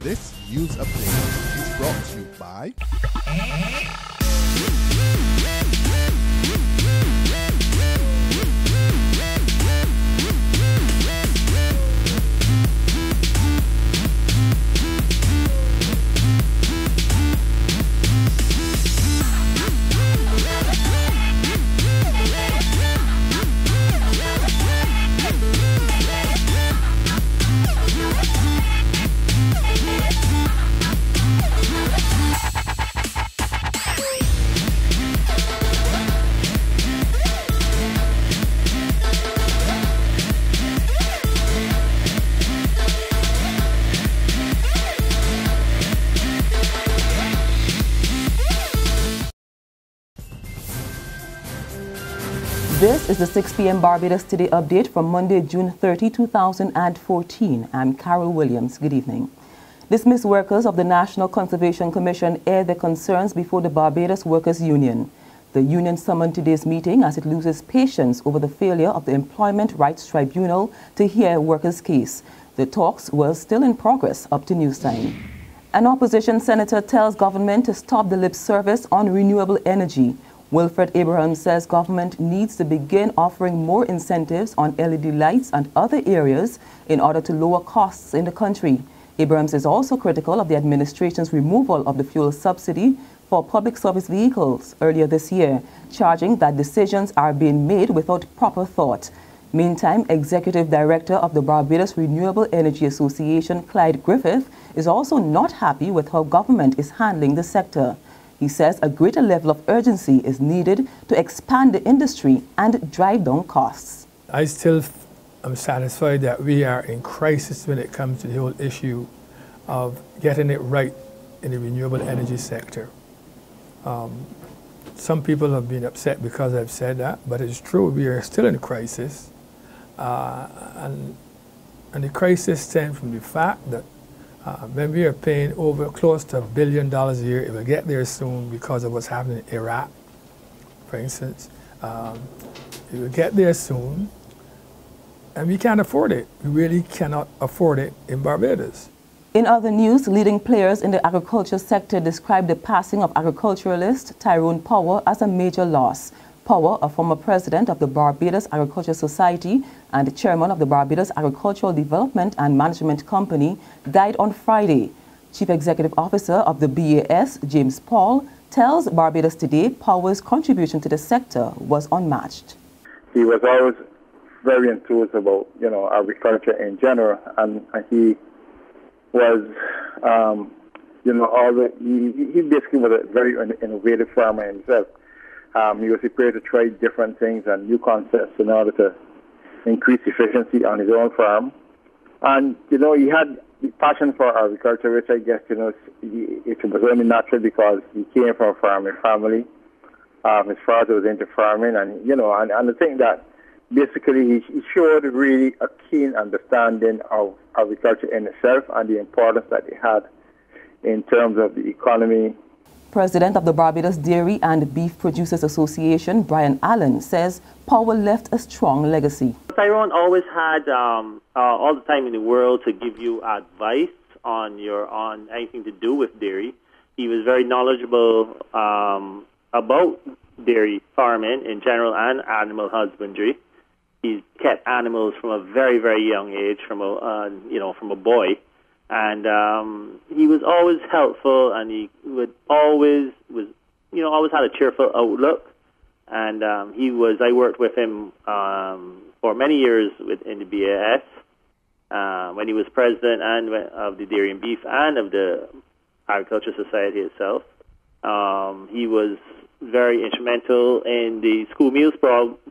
This news update is brought to you by This is the 6 p.m. Barbados Today update from Monday, June 30, 2014. I'm Carol Williams. Good evening. Dismissed workers of the National Conservation Commission aired their concerns before the Barbados Workers' Union. The union summoned today's meeting as it loses patience over the failure of the Employment Rights Tribunal to hear workers' case. The talks were still in progress up to news time. An opposition senator tells government to stop the lip service on renewable energy. Wilfred Abrahams says government needs to begin offering more incentives on LED lights and other areas in order to lower costs in the country. Abrahams is also critical of the administration's removal of the fuel subsidy for public service vehicles earlier this year, charging that decisions are being made without proper thought. Meantime, Executive Director of the Barbados Renewable Energy Association, Clyde Griffith, is also not happy with how government is handling the sector. He says a greater level of urgency is needed to expand the industry and drive down costs. I still am satisfied that we are in crisis when it comes to the whole issue of getting it right in the renewable energy sector. Some people have been upset because I've said that, but it's true, we are still in a crisis. And the crisis stems from the fact that when we are paying over close to $1 billion a year, it will get there soon because of what's happening in Iraq, for instance. It will get there soon, and we can't afford it. We really cannot afford it in Barbados. In other news, leading players in the agriculture sector described the passing of agriculturalist Tyrone Power as a major loss. Power, a former president of the Barbados Agriculture Society and chairman of the Barbados Agricultural Development and Management Company, died on Friday. Chief Executive Officer of the BAS, James Paul, tells Barbados Today Power's contribution to the sector was unmatched. He was always very enthused about, agriculture in general, and he was, he basically was a very innovative farmer himself. He was prepared to try different things and new concepts in order to increase efficiency on his own farm. And, he had the passion for agriculture, which I guess, it was only natural because he came from a farming family. His father was into farming, and, and I think that basically he showed really a keen understanding of agriculture in itself and the importance that it had in terms of the economy. President of the Barbados Dairy and Beef Producers Association, Brian Allen, says Power left a strong legacy. Tyrone always had all the time in the world to give you advice on anything to do with dairy. He was very knowledgeable about dairy farming in general and animal husbandry. He kept animals from a very, very young age, from a boy. And he was always helpful, and he always had a cheerful outlook. And I worked with him for many years in the BAS when he was president of the Dairy and Beef and of the Agriculture Society itself. He was very instrumental in the school meals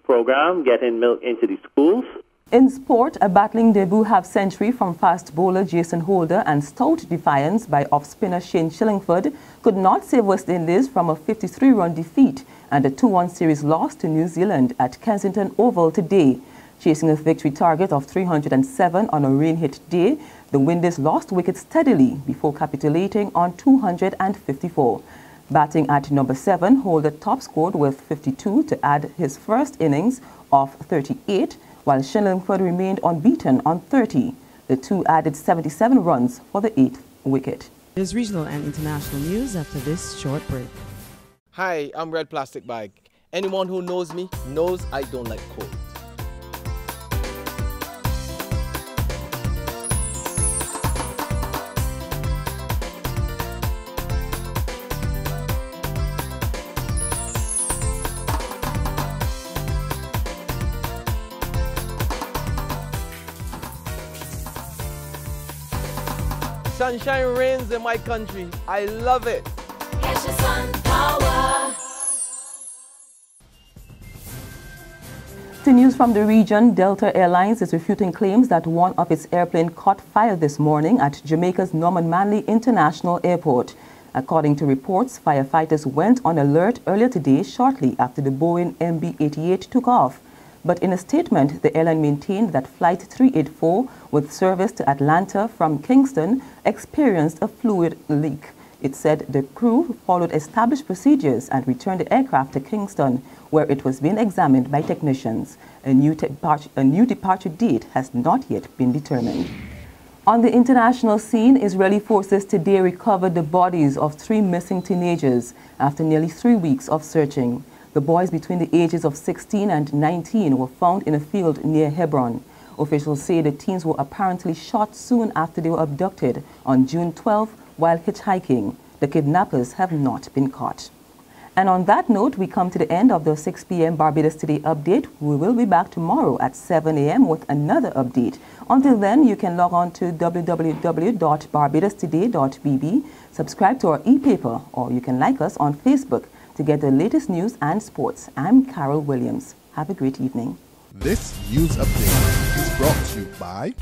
program, getting milk into the schools. In sport, a battling debut half-century from fast bowler Jason Holder and stout defiance by off-spinner Shane Shillingford could not save West Indies from a 53-run defeat and a 2-1 series loss to New Zealand at Kensington Oval today. Chasing a victory target of 307 on a rain-hit day, the Windies lost wickets steadily before capitulating on 254. Batting at number 7, Holder top-scored with 52 to add his first innings of 38, while Shillingford remained unbeaten on 30. The two added 77 runs for the 8th wicked. There's regional and international news after this short break. Hi, I'm Red Plastic Bag. Anyone who knows me knows I don't like cold. Sunshine reigns in my country. I love it. Get your sun power. To news from the region, Delta Airlines is refuting claims that one of its airplanes caught fire this morning at Jamaica's Norman Manley International Airport. According to reports, firefighters went on alert earlier today shortly after the Boeing MB-88 took off. But in a statement, the airline maintained that Flight 384, with service to Atlanta from Kingston, experienced a fluid leak. It said the crew followed established procedures and returned the aircraft to Kingston, where it was being examined by technicians. A new departure date has not yet been determined. On the international scene, Israeli forces today recovered the bodies of 3 missing teenagers after nearly 3 weeks of searching. The boys between the ages of 16 and 19 were found in a field near Hebron. Officials say the teens were apparently shot soon after they were abducted on June 12 while hitchhiking. The kidnappers have not been caught. And on that note, we come to the end of the 6 p.m. Barbados Today update. We will be back tomorrow at 7 a.m. with another update. Until then, you can log on to www.barbadostoday.bb, subscribe to our e-paper, or you can like us on Facebook to get the latest news and sports. I'm Carol Williams. Have a great evening. This news update is brought to you by